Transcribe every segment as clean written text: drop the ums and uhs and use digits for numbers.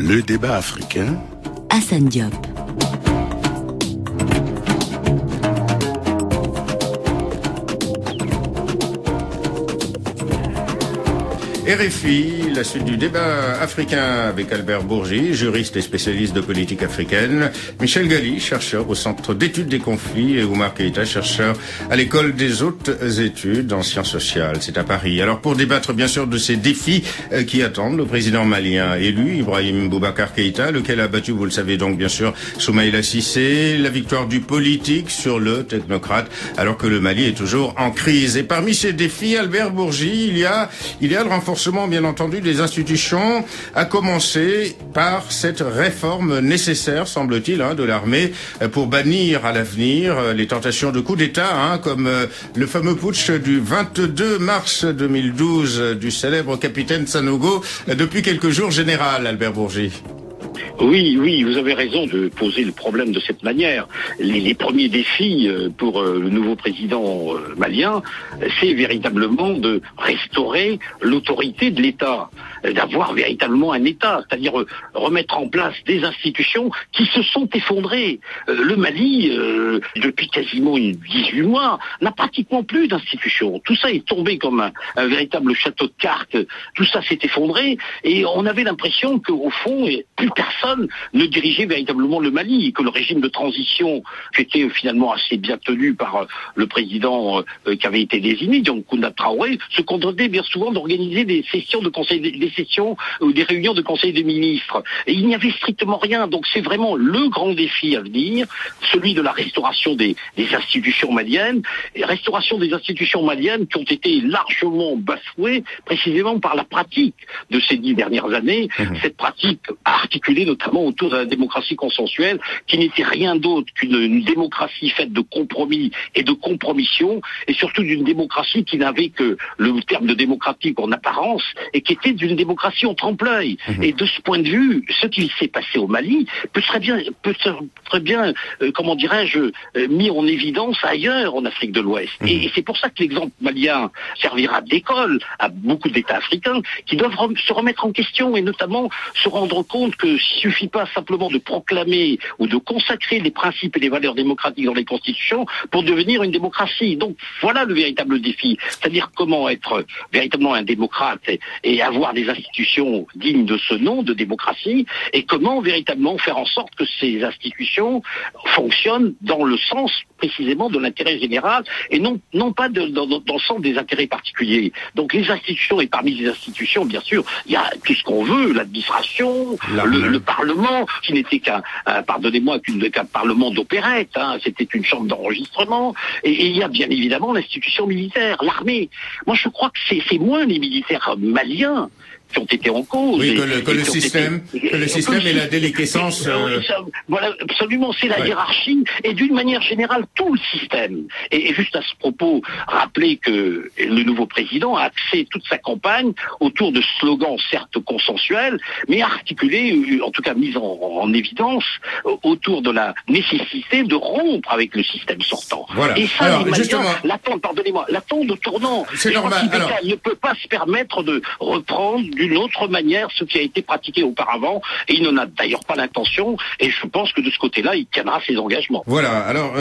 Le débat africain. Assane Diop. RFI, la suite du débat africain avec Albert Bourgi, juriste et spécialiste de politique africaine, Michel Gali, chercheur au Centre d'études des conflits, et Oumar Keïta, chercheur à l'École des hautes études en sciences sociales. C'est à Paris. Alors pour débattre bien sûr de ces défis qui attendent le président malien élu, Ibrahim Boubacar Keïta, lequel a battu, vous le savez donc bien sûr, Soumaïla Cissé, la victoire du politique sur le technocrate, alors que le Mali est toujours en crise. Et parmi ces défis, Albert Bourgi, il y a le renforcement bien entendu des institutions, à commencer par cette réforme nécessaire, semble-t-il, de l'armée pour bannir à l'avenir les tentations de coup d'État, comme le fameux putsch du 22 mars 2012 du célèbre capitaine Sanogo, depuis quelques jours général, Albert Bourgi. Oui, vous avez raison de poser le problème de cette manière. Les premiers défis pour le nouveau président malien, c'est véritablement de restaurer l'autorité de l'État, d'avoir véritablement un État, c'est-à-dire remettre en place des institutions qui se sont effondrées. Le Mali, depuis quasiment 18 mois, n'a pratiquement plus d'institutions. Tout ça est tombé comme un véritable château de cartes. Tout ça s'est effondré et on avait l'impression qu'au fond, plus personne ne dirigeait véritablement le Mali, et que le régime de transition, qui était finalement assez bien tenu par le président qui avait été désigné, Dioncounda Traoré, se contentait bien souvent d'organiser des sessions ou des réunions de conseil des ministres. Et il n'y avait strictement rien. Donc c'est vraiment le grand défi à venir, celui de la restauration des institutions maliennes, et restauration des institutions maliennes qui ont été largement bafouées précisément par la pratique de ces 10 dernières années, cette pratique articulée notamment autour de la démocratie consensuelle, qui n'était rien d'autre qu'une démocratie faite de compromis et de compromissions, et surtout d'une démocratie qui n'avait que le terme de démocratique en apparence, et qui était d'une démocratie en trompe-l'œil. Et de ce point de vue, ce qui s'est passé au Mali peut très bien, mis en évidence ailleurs en Afrique de l'Ouest. Et c'est pour ça que l'exemple malien servira d'école à beaucoup d'États africains qui doivent se remettre en question, et notamment se rendre compte que il suffit pas simplement de proclamer ou de consacrer les principes et les valeurs démocratiques dans les constitutions pour devenir une démocratie. Donc voilà le véritable défi, c'est-à-dire comment être véritablement un démocrate et avoir des institutions dignes de ce nom de démocratie, et comment véritablement faire en sorte que ces institutions fonctionnent dans le sens précisément de l'intérêt général et non pas dans le sens des intérêts particuliers. Donc les institutions, et parmi les institutions, bien sûr, il y a tout ce qu'on veut, l'administration, le Parlement, qui n'était qu'un Parlement d'opérette, c'était une chambre d'enregistrement, et il y a bien évidemment l'institution militaire, l'armée. Moi je crois que c'est moins les militaires maliens qui ont été en cause. Oui, que le système et la déliquescence. Voilà, absolument, c'est la hiérarchie, et d'une manière générale, tout le système. Et juste à ce propos, rappeler que le nouveau président a axé toute sa campagne autour de slogans certes consensuels, mais articulés, en tout cas mis en évidence, autour de la nécessité de rompre avec le système sortant. Voilà. Et ça, alors, les justement, l'attente de tournant. C'est normal. Il ne peut pas se permettre de reprendre d'une autre manière ce qui a été pratiqué auparavant, et il n'en a d'ailleurs pas l'intention, et je pense que de ce côté-là, il tiendra ses engagements. Voilà, alors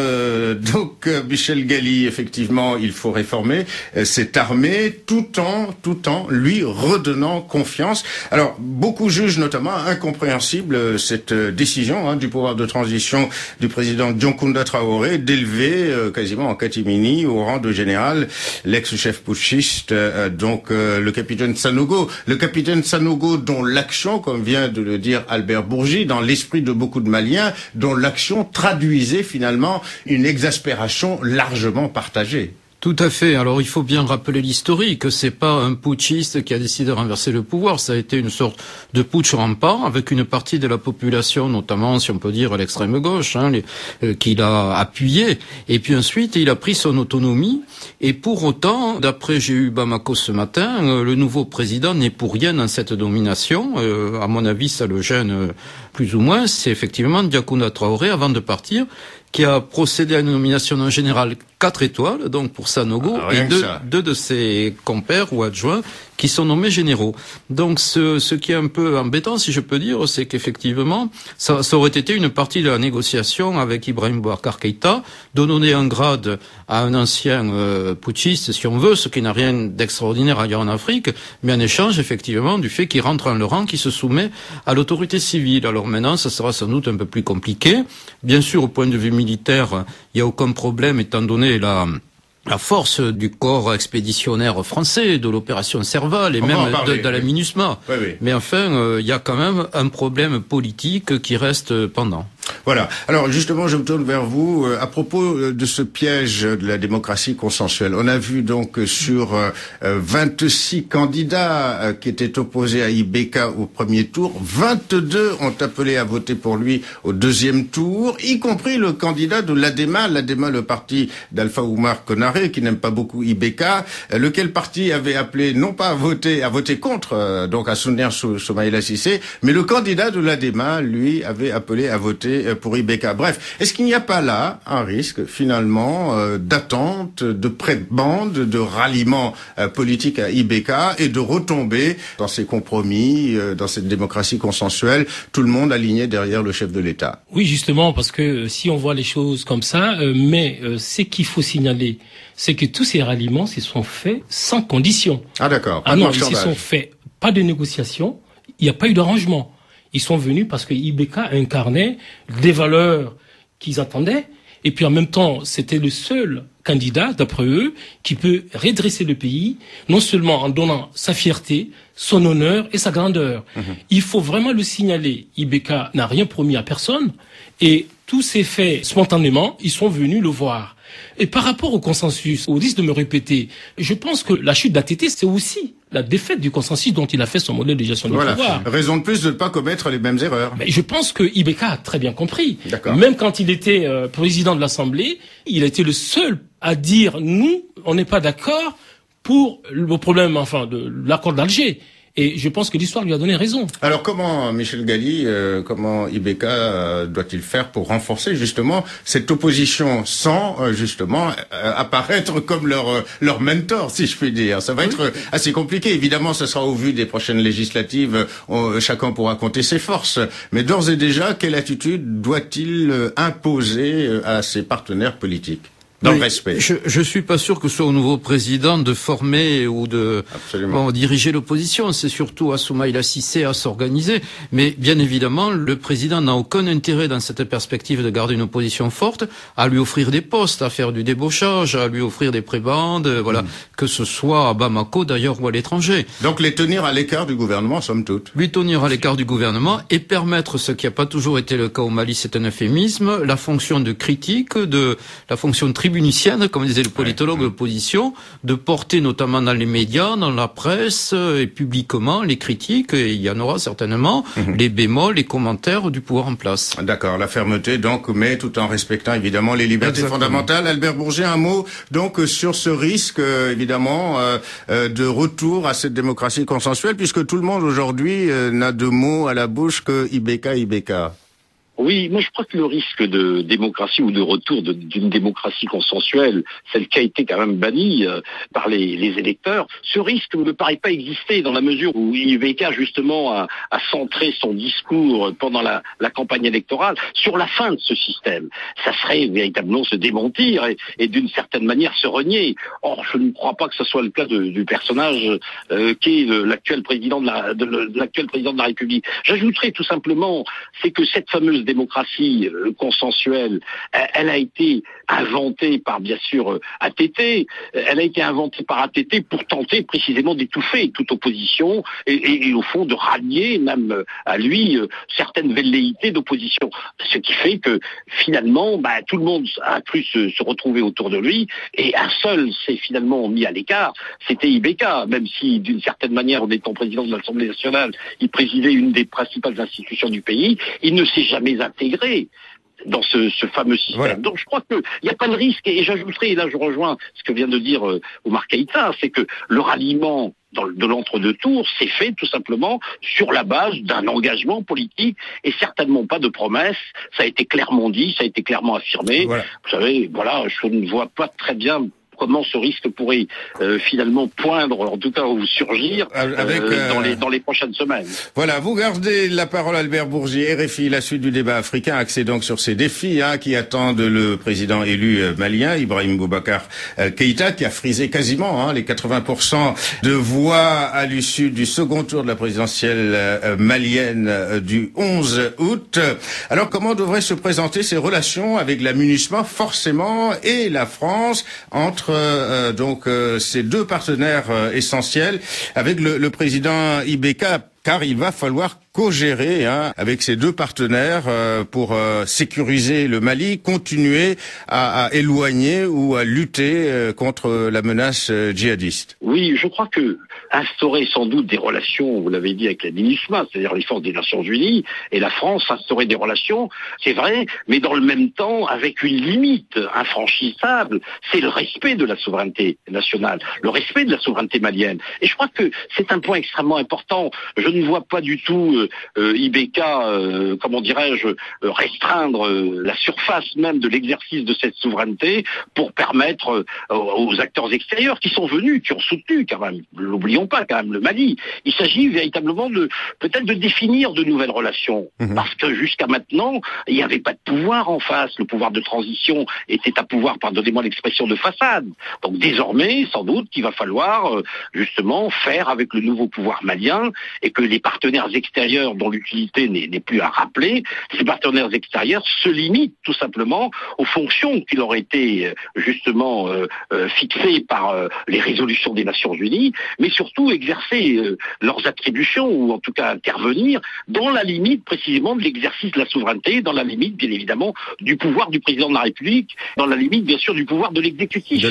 donc Michel Gali, effectivement, il faut réformer cette armée tout en lui redonnant confiance. Alors, beaucoup jugent notamment incompréhensible cette décision du pouvoir de transition du président Dioncounda Traoré d'élever quasiment en catimini au rang de général l'ex-chef putschiste, le capitaine Sanogo. Le capitaine Sanogo, dont l'action, comme vient de le dire Albert Bourgi, dans l'esprit de beaucoup de Maliens, dont l'action traduisait finalement une exaspération largement partagée. Tout à fait. Alors il faut bien rappeler l'historique. C'est pas un putschiste qui a décidé de renverser le pouvoir. Ça a été une sorte de putsch rampant avec une partie de la population, notamment, si on peut dire, l'extrême gauche, qui l'a appuyé. Et puis ensuite, il a pris son autonomie. Et pour autant, d'après j'ai eu Bamako ce matin, le nouveau président n'est pour rien dans cette domination. À mon avis, ça le gêne plus ou moins. C'est effectivement Dioncounda Traoré, avant de partir, qui a procédé à une nomination en général 4 étoiles, donc pour Sanogo, et deux de ses compères ou adjoints qui sont nommés généraux. Donc ce qui est un peu embêtant, si je peux dire, c'est qu'effectivement, ça aurait été une partie de la négociation avec Ibrahim Boubacar Keïta, de donner un grade à un ancien putschiste, si on veut, ce qui n'a rien d'extraordinaire ailleurs en Afrique, mais en échange, effectivement, du fait qu'il rentre en le rang, qu'il se soumet à l'autorité civile. Alors maintenant, ça sera sans doute un peu plus compliqué. Bien sûr, au point de vue militaire, il n'y a aucun problème, étant donné la force du corps expéditionnaire français, de l'opération Serval et même de la MINUSMA. Oui, oui. Mais enfin, il y a quand même un problème politique qui reste pendant. Voilà. Alors justement, je me tourne vers vous à propos de ce piège de la démocratie consensuelle. On a vu donc sur 26 candidats qui étaient opposés à Ibeka au premier tour, 22 ont appelé à voter pour lui au deuxième tour, y compris le candidat de l'ADEMA, le parti d'Alpha Oumar Konaré, qui n'aime pas beaucoup Ibeka, lequel parti avait appelé non pas à voter contre, donc à soutenir Soumaïla Cissé, mais le candidat de l'ADEMA, lui, avait appelé à voter pour Ibeka. Bref, est-ce qu'il n'y a pas là un risque finalement d'attente, de prête-bande, de ralliement politique à Ibeka et de retomber dans ces compromis, dans cette démocratie consensuelle, tout le monde aligné derrière le chef de l'État? Oui, justement, parce que si on voit les choses comme ça, mais ce qu'il faut signaler, c'est que tous ces ralliements se sont faits sans condition. Ah d'accord. Ah non, ils se sont faits pas de négociation, il n'y a pas eu d'arrangement. Ils sont venus parce que Ibeka incarnait des valeurs qu'ils attendaient. Et puis en même temps, c'était le seul candidat, d'après eux, qui peut redresser le pays, non seulement en donnant sa fierté, son honneur et sa grandeur. Il faut vraiment le signaler. Ibeka n'a rien promis à personne. Et tout s'est fait spontanément. Ils sont venus le voir. Et par rapport au consensus, au risque de me répéter, je pense que la chute d'ATT, c'est aussi la défaite du consensus dont il a fait son modèle de gestion du pouvoir. Raison de plus de ne pas commettre les mêmes erreurs. Mais je pense que Ibeka a très bien compris. Même quand il était président de l'Assemblée, il a été le seul à dire nous, on n'est pas d'accord pour le problème, de l'accord d'Alger. Et je pense que l'histoire lui a donné raison. Alors comment, Michel Gali, comment Ibeka doit-il faire pour renforcer justement cette opposition sans justement apparaître comme leur mentor, si je puis dire? Ça va être assez compliqué. Évidemment, ce sera au vu des prochaines législatives. Chacun pourra compter ses forces. Mais d'ores et déjà, quelle attitude doit-il imposer à ses partenaires politiques? Dans le respect. Je suis pas sûr que ce soit au nouveau président de former ou de diriger l'opposition. C'est surtout à Soumaïla Cissé à s'organiser. Mais bien évidemment, le président n'a aucun intérêt dans cette perspective de garder une opposition forte à lui offrir des postes, à faire du débauchage, à lui offrir des prébendes, que ce soit à Bamako d'ailleurs ou à l'étranger. Donc les tenir à l'écart du gouvernement, somme toute. Lui tenir à l'écart du gouvernement et permettre, ce qui n'a pas toujours été le cas au Mali, c'est un euphémisme, la fonction de critique, la fonction de tribunicienne, comme disait le politologue de l'opposition, de porter notamment dans les médias, dans la presse et publiquement les critiques, et il y en aura certainement, les bémols, les commentaires du pouvoir en place. D'accord, la fermeté donc, mais tout en respectant évidemment les libertés fondamentales. Albert Bourget, un mot donc sur ce risque évidemment de retour à cette démocratie consensuelle, puisque tout le monde aujourd'hui n'a de mots à la bouche que Ibeka. Oui, moi je crois que le risque de démocratie ou de retour d'une démocratie consensuelle, celle qui a été quand même bannie par les électeurs, ce risque ne me paraît pas exister dans la mesure où Ibeka justement a centré son discours pendant la campagne électorale sur la fin de ce système. Ça serait véritablement se démentir et d'une certaine manière se renier. Or, je ne crois pas que ce soit le cas du personnage qui est l'actuel président l'actuel président de la République. J'ajouterais tout simplement, c'est que cette fameuse démocratie consensuelle, elle a été inventée par, bien sûr, ATT. Elle a été inventée par ATT pour tenter précisément d'étouffer toute opposition et au fond de rallier même à lui certaines velléités d'opposition. Ce qui fait que finalement, tout le monde a cru se retrouver autour de lui et un seul s'est finalement mis à l'écart, c'était Ibeka, même si d'une certaine manière, en étant président de l'Assemblée nationale, il présidait une des principales institutions du pays, il ne s'est jamais intégré dans ce fameux système. Voilà. Donc je crois qu'il n'y a pas de risque, et j'ajouterai, et là je rejoins ce que vient de dire Oumar Keïta, c'est que le ralliement de l'entre-deux tours s'est fait tout simplement sur la base d'un engagement politique et certainement pas de promesses. Ça a été clairement dit, ça a été clairement affirmé. Voilà. Vous savez, je ne vois pas très bien comment ce risque pourrait finalement poindre, en tout cas ou surgir dans les prochaines semaines. Voilà, vous gardez la parole, Albert Bourgi, RFI, la suite du débat africain, axé donc sur ces défis qui attendent le président élu malien, Ibrahim Boubacar Keïta, qui a frisé quasiment les 80% de voix à l'issue du second tour de la présidentielle malienne du 11 août. Alors, comment devraient se présenter ces relations avec la MINUSMA, forcément, et la France, entre ces deux partenaires essentiels, avec le président Ibeka, car il va falloir co-gérer avec ces deux partenaires pour sécuriser le Mali, continuer à éloigner ou à lutter contre la menace djihadiste. Oui, je crois que instaurer sans doute des relations, vous l'avez dit, avec la MINUSMA, c'est-à-dire les forces des Nations Unies, et la France instaurer des relations, c'est vrai, mais dans le même temps avec une limite infranchissable, c'est le respect de la souveraineté nationale, le respect de la souveraineté malienne. Et je crois que c'est un point extrêmement important. Je ne vois pas du tout Ibeka, restreindre la surface même de l'exercice de cette souveraineté pour permettre aux acteurs extérieurs qui sont venus, qui ont soutenu quand même, n'oublions pas quand même le Mali. Il s'agit véritablement peut-être de définir de nouvelles relations, parce que jusqu'à maintenant, il n'y avait pas de pouvoir en face. Le pouvoir de transition était un pouvoir, pardonnez-moi l'expression, de façade. Donc désormais, sans doute, qu'il va falloir justement faire avec le nouveau pouvoir malien, et que les partenaires extérieurs dont l'utilité n'est plus à rappeler, ces partenaires extérieurs se limitent tout simplement aux fonctions qui leur étaient justement fixées par les résolutions des Nations Unies, mais surtout exercer leurs attributions, ou en tout cas intervenir dans la limite précisément de l'exercice de la souveraineté, dans la limite bien évidemment du pouvoir du président de la République, dans la limite bien sûr du pouvoir de l'exécutif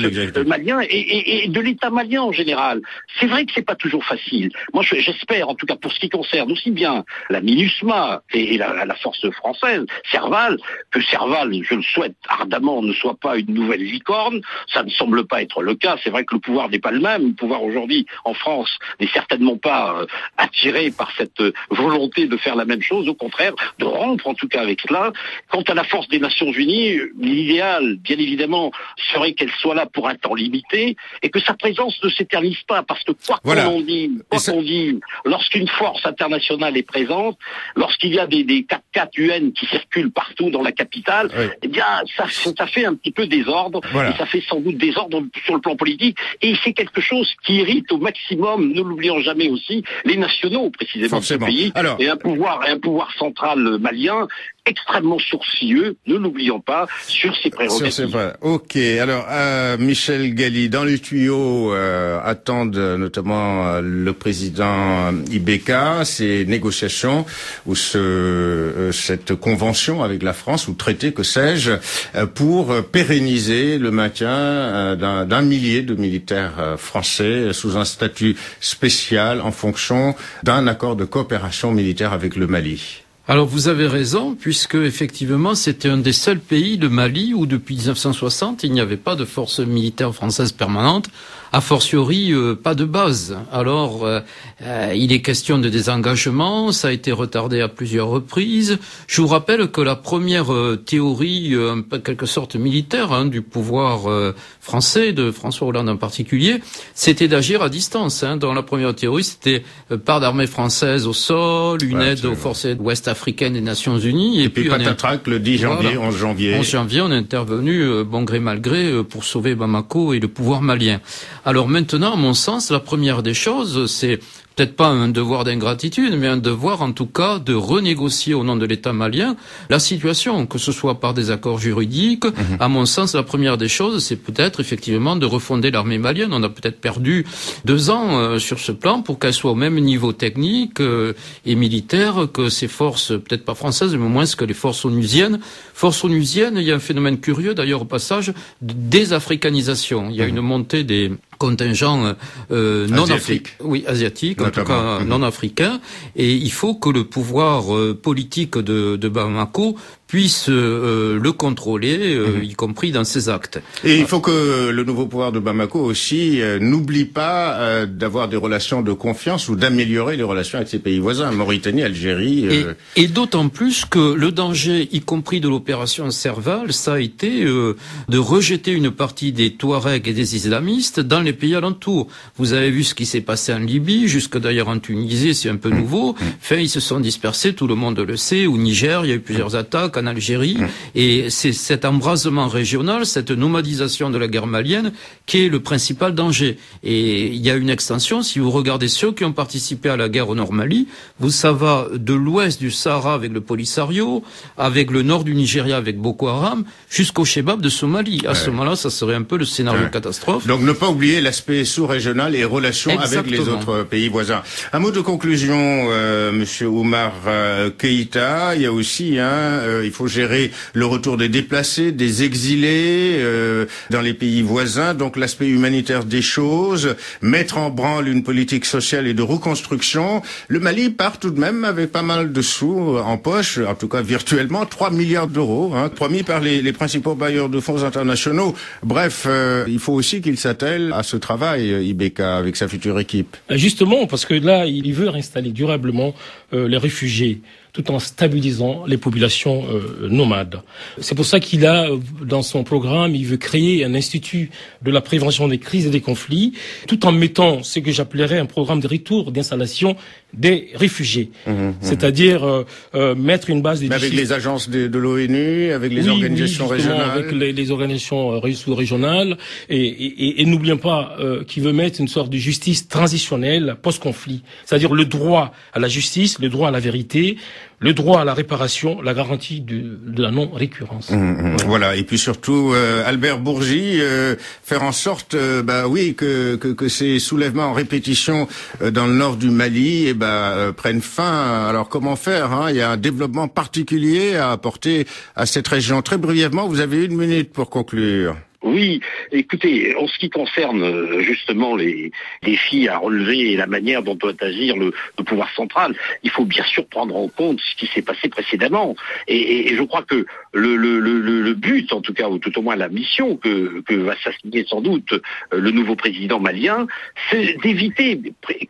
malien et de l'État malien en général. C'est vrai que c'est pas toujours facile. Moi j'espère, en tout cas pour ce qui concerne aussi bien la MINUSMA et la force française, Serval, que Serval, je le souhaite ardemment, ne soit pas une nouvelle licorne. Ça ne semble pas être le cas. C'est vrai que le pouvoir n'est pas le même. Le pouvoir aujourd'hui en France n'est certainement pas attiré par cette volonté de faire la même chose. Au contraire, de rompre en tout cas avec cela. Quant à la force des Nations Unies, l'idéal, bien évidemment, serait qu'elle soit là pour un temps limité et que sa présence ne s'éternise pas, parce que quoi qu'on dise, lorsqu'une force internationale est présente, lorsqu'il y a des 4x4 UN qui circulent partout dans la capitale, eh bien ça fait un petit peu désordre, et ça fait sans doute désordre sur le plan politique, et c'est quelque chose qui irrite au maximum, ne l'oublions jamais aussi, les nationaux précisément de ce pays, et un pouvoir central malien extrêmement sourcilleux, ne l'oublions pas, sur ses prérogatives. Ok, alors Michel Ghali, dans les tuyaux attendent notamment le président Ibeka, ces négociations ou cette convention avec la France, ou traité, que sais-je, pour pérenniser le maintien d'un millier de militaires français sous un statut spécial en fonction d'un accord de coopération militaire avec le Mali. Alors vous avez raison, puisque effectivement c'était un des seuls pays, le Mali, où depuis 1960 il n'y avait pas de force militaire française permanente, a fortiori pas de base. Alors il est question de désengagement, ça a été retardé à plusieurs reprises. Je vous rappelle que la première théorie, en quelque sorte militaire, du pouvoir français, de François Hollande en particulier, c'était d'agir à distance. Dans la première théorie, c'était part d'armée française au sol, une aide aux forces ouest-africaines des Nations Unies. Et puis patatrac, le 10 janvier, 11 janvier. 11 janvier, on est intervenu, bon gré mal gré, pour sauver Bamako et le pouvoir malien. Alors maintenant, à mon sens, la première des choses, c'est peut-être pas un devoir d'ingratitude, mais un devoir en tout cas de renégocier au nom de l'État malien la situation, que ce soit par des accords juridiques. À mon sens, la première des choses, c'est peut-être effectivement de refonder l'armée malienne. On a peut-être perdu 2 ans sur ce plan pour qu'elle soit au même niveau technique et militaire que ces forces, peut-être pas françaises, mais au moins que les forces onusiennes. Forces onusiennes, il y a un phénomène curieux d'ailleurs au passage de désafricanisation. Il y a une montée des contingents asiatiques, en tout cas non africains, et il faut que le pouvoir politique de Bamako puisse le contrôler, y compris dans ses actes. Et il faut que le nouveau pouvoir de Bamako aussi n'oublie pas d'avoir des relations de confiance ou d'améliorer les relations avec ses pays voisins, Mauritanie, Algérie. Et d'autant plus que le danger, y compris de l'opération Serval, ça a été de rejeter une partie des Touaregs et des islamistes dans les pays alentours. Vous avez vu ce qui s'est passé en Libye, jusque d'ailleurs en Tunisie, c'est un peu nouveau. Enfin, ils se sont dispersés, tout le monde le sait. Au Niger, il y a eu plusieurs attaques, en Algérie. Et c'est cet embrasement régional, cette nomadisation de la guerre malienne qui est le principal danger. Et il y a une extension, si vous regardez ceux qui ont participé à la guerre au Nord Mali, ça va de l'ouest du Sahara avec le Polisario, avec le nord du Nigeria avec Boko Haram, jusqu'au Chebab de Somalie. À ce moment-là, ça serait un peu le scénario catastrophe. Donc ne pas oublier l'aspect sous-régional et relations avec les autres pays voisins. Un mot de conclusion, Monsieur Oumar Keïta. Il y a aussi, il faut gérer le retour des déplacés, des exilés dans les pays voisins. Donc l'aspect humanitaire des choses, mettre en branle une politique sociale et de reconstruction. Le Mali part tout de même avec pas mal de sous en poche, en tout cas virtuellement, 3 milliards d'euros, promis par les principaux bailleurs de fonds internationaux. Bref, il faut aussi qu'il s'attelle à ce travail, Ibeka, avec sa future équipe. Justement, parce que là, il veut réinstaller durablement les réfugiés, tout en stabilisant les populations nomades. C'est pour ça qu'il a, dans son programme, il veut créer un institut de la prévention des crises et des conflits, tout en mettant ce que j'appellerais un programme de retour, d'installation des réfugiés. C'est-à-dire mettre une base... Mais avec les agences de l'ONU, avec les organisations régionales. Avec les organisations sous-régionales. Et n'oublions pas qu'il veut mettre une sorte de justice transitionnelle post-conflit. C'est-à-dire le droit à la justice, le droit à la vérité, le droit à la réparation, la garantie de la non-récurrence. Voilà. Et puis surtout, Albert Bourgi, faire en sorte, que ces soulèvements en répétition dans le nord du Mali, prennent fin. Alors comment faire, Il y a un développement particulier à apporter à cette région. Très brièvement, vous avez 1 minute pour conclure. Oui, écoutez, en ce qui concerne justement les défis à relever et la manière dont doit agir le pouvoir central, il faut bien sûr prendre en compte ce qui s'est passé précédemment. Et je crois que le but, en tout cas, ou tout au moins la mission que va s'assigner sans doute le nouveau président malien, c'est d'éviter,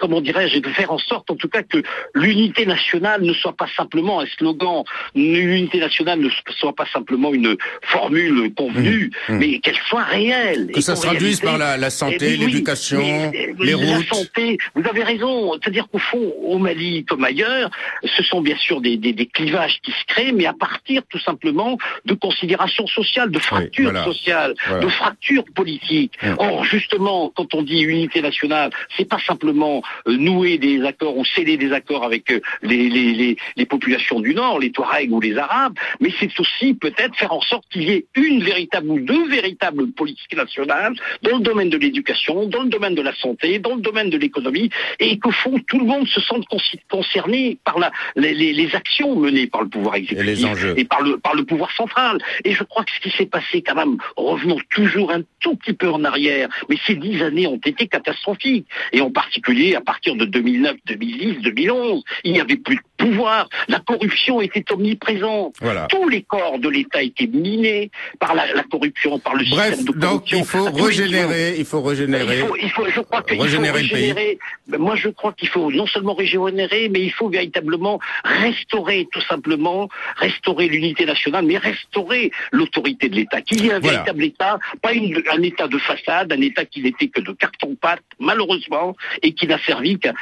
comment dirais-je, de faire en sorte en tout cas que l'unité nationale ne soit pas simplement un slogan, l'unité nationale ne soit pas simplement une formule convenue, mais qu'elle soit réelle. Que ça se traduise par la santé, l'éducation, les routes. La santé, vous avez raison. C'est-à-dire qu'au fond, au Mali comme ailleurs, ce sont bien sûr des clivages qui se créent, mais à partir tout simplement de considérations sociales, de fractures sociales, de fractures politiques. Or, justement, quand on dit unité nationale, c'est pas simplement nouer des accords ou sceller des accords avec les populations du Nord, les Touaregs ou les Arabes, mais c'est aussi peut-être faire en sorte qu'il y ait une véritable ou deux véritables politique nationale dans le domaine de l'éducation, dans le domaine de la santé, dans le domaine de l'économie, et qu'au fond tout le monde se sente concerné par les actions menées par le pouvoir exécutif et par le pouvoir central. Et je crois que ce qui s'est passé quand même, revenons toujours un tout petit peu en arrière, mais ces 10 années ont été catastrophiques, et en particulier à partir de 2009, 2010, 2011, il n'y avait plus de pouvoir, la corruption était omniprésente, tous les corps de l'État étaient minés par la corruption, par le Bref, donc il faut régénérer. Je crois qu'il faut régénérer. Moi, je crois qu'il faut non seulement régénérer, mais il faut véritablement restaurer, tout simplement, restaurer l'unité nationale, mais restaurer l'autorité de l'État. Qu'il y ait un véritable État, pas un État de façade, un État qui n'était que de carton-pâte, malheureusement, et qui n'a servi qu'à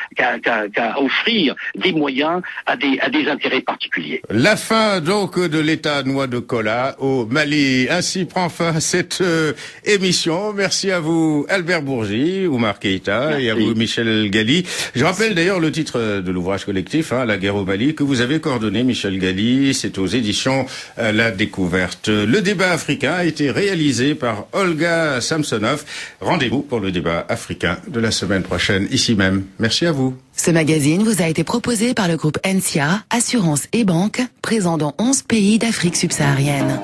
offrir des moyens à des intérêts particuliers. La fin, donc, de l'État noix de cola au Mali. Ainsi prend fin cette émission. Merci à vous, Albert Bourgi, Oumar Keïta, et à vous, Michel Gali. Je rappelle d'ailleurs le titre de l'ouvrage collectif, La guerre au Mali, que vous avez coordonné, Michel Gali. C'est aux éditions La Découverte. Le débat africain a été réalisé par Olga Samsonov. Rendez-vous pour le débat africain de la semaine prochaine, ici même. Merci à vous. Ce magazine vous a été proposé par le groupe NCA, Assurance et Banque, présent dans 11 pays d'Afrique subsaharienne.